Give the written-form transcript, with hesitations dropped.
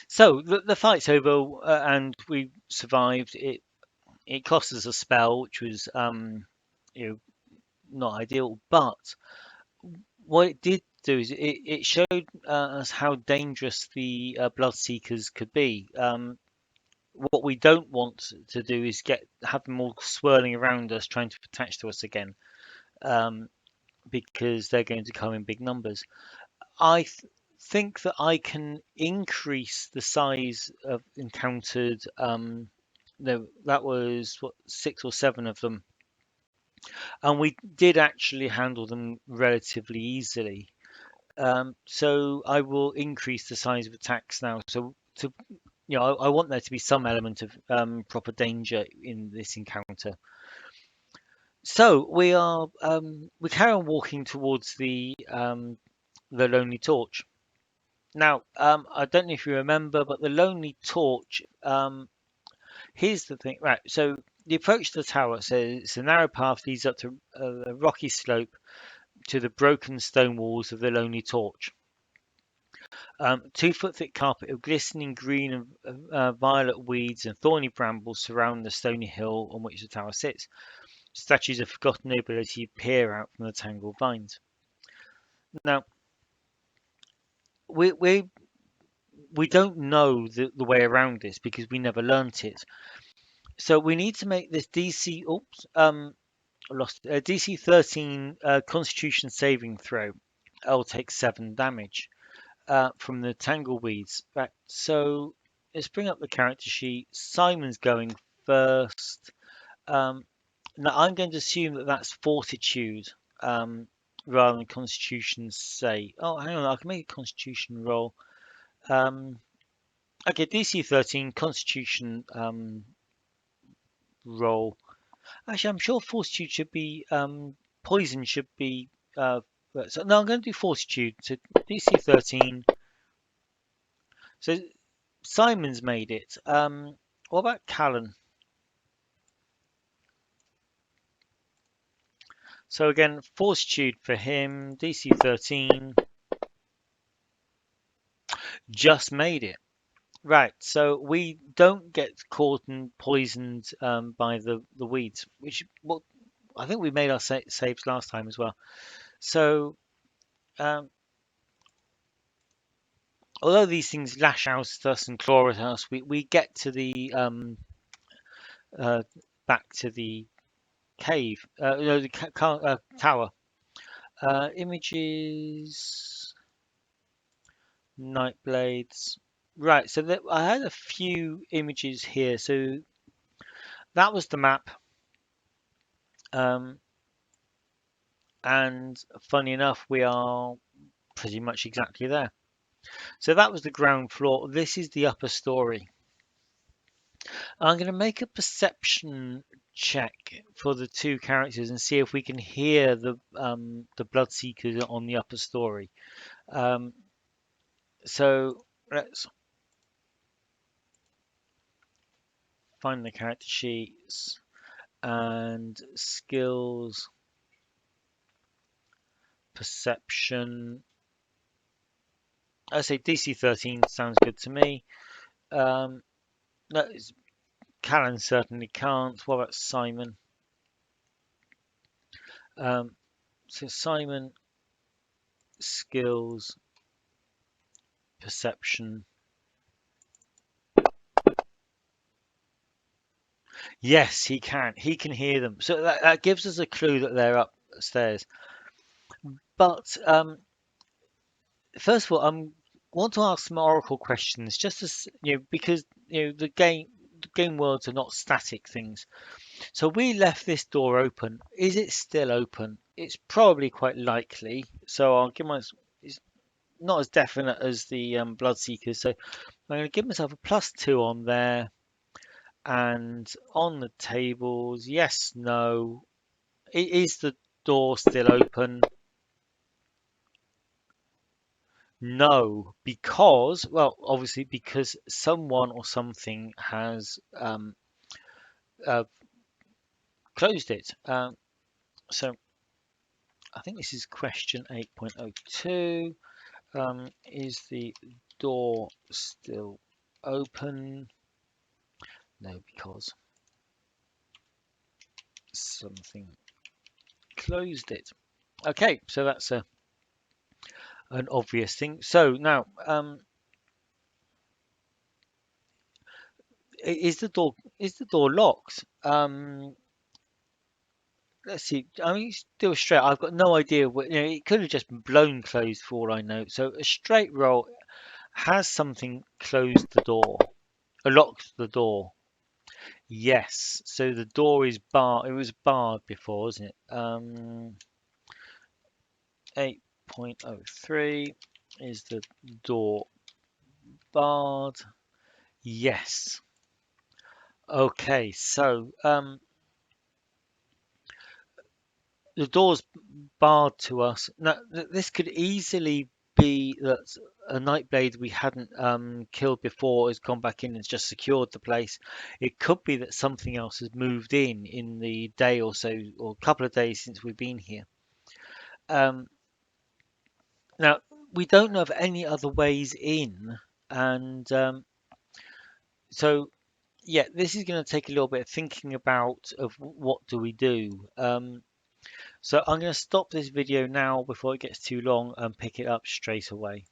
So the fight's over, and we survived. It cost us a spell, which was you know not ideal, but what it did do is it showed us how dangerous the Bloodseekers could be. What we don't want to do is have them all swirling around us, trying to attach to us again, um, because they're going to come in big numbers. I think that I can increase the size of encountered. No, that was what, 6 or 7 of them, and we did actually handle them relatively easily. So I will increase the size of attacks now. So I want there to be some element of proper danger in this encounter. So we carry on walking towards the Lonely Torch. Now, I don't know if you remember, but the Lonely Torch. Here's the thing, right? So the approach to the tower says it's a narrow path leads up to a rocky slope to the broken stone walls of the Lonely Torch. 2 foot thick carpet of glistening green and violet weeds and thorny brambles surround the stony hill on which the tower sits. Statues of forgotten nobility peer out from the tangled vines. Now, we we don't know the way around this because we never learnt it. So we need to make this DC. Oops, I lost DC 13 Constitution saving throw. I'll take 7 damage from the tangleweeds. Right. So let's bring up the character sheet. Simon's going first. Um, Now I'm going to assume that that's Fortitude rather than Constitution. Say, oh, hang on, I can make a Constitution roll. Um, okay, DC 13 Constitution roll. Actually, I'm sure Fortitude should be Poison should be. So no, I'm going to do Fortitude. So DC 13. So Simon's made it. What about Callan? So again, Fortitude for him. DC 13. Just made it. Right, so we don't get caught and poisoned by the weeds, which well, I think we made our saves last time as well. So um, although these things lash out at us and claw at us, we get to the uh, back to the cave, no, the tower. Images, night blades. Right, so I had a few images here. So that was the map. Um, and funny enough, we are pretty much exactly there. So that was the ground floor. This is the upper story. I'm going to make a perception check for the 2 characters and see if we can hear the Bloodseekers on the upper story. Um, so let's find the character sheets and skills, perception. I say DC 13 sounds good to me. No, Callan certainly can't. What about Simon? Um, so Simon, skills, perception. Yes, he can. He can hear them. So that gives us a clue that they're upstairs. But first of all, I want to ask some oracle questions, just as because the game worlds are not static things. So we left this door open. Is it still open? It's probably quite likely. So I'll give it's not as definite as the Bloodseekers. So I'm going to give myself a +2 on there. And on the tables, yes, no. Is the door still open? No, because, well, obviously because someone or something has uh, closed it. So I think this is question 8.02. Is the door still open. No, because something closed it. Okay, so that's an obvious thing. So now, is the door locked? Let's see. I mean, still straight. I've got no idea what, it could have just been blown closed for all I know. So a straight roll, has something closed the door, locked the door? Yes. So the door is barred. It was barred before, wasn't it? 8.03, is the door barred? Yes. Okay. So the door's barred to us. Now, this could easily be that a Nightblade we hadn't killed before has gone back in and just secured the place. It could be that something else has moved in the day or so, or a couple of days since we've been here. Um, Now, we don't know of any other ways in, and so yeah, this is going to take a little bit of thinking about of what do we do. So I'm going to stop this video now before it gets too long and pick it up straight away.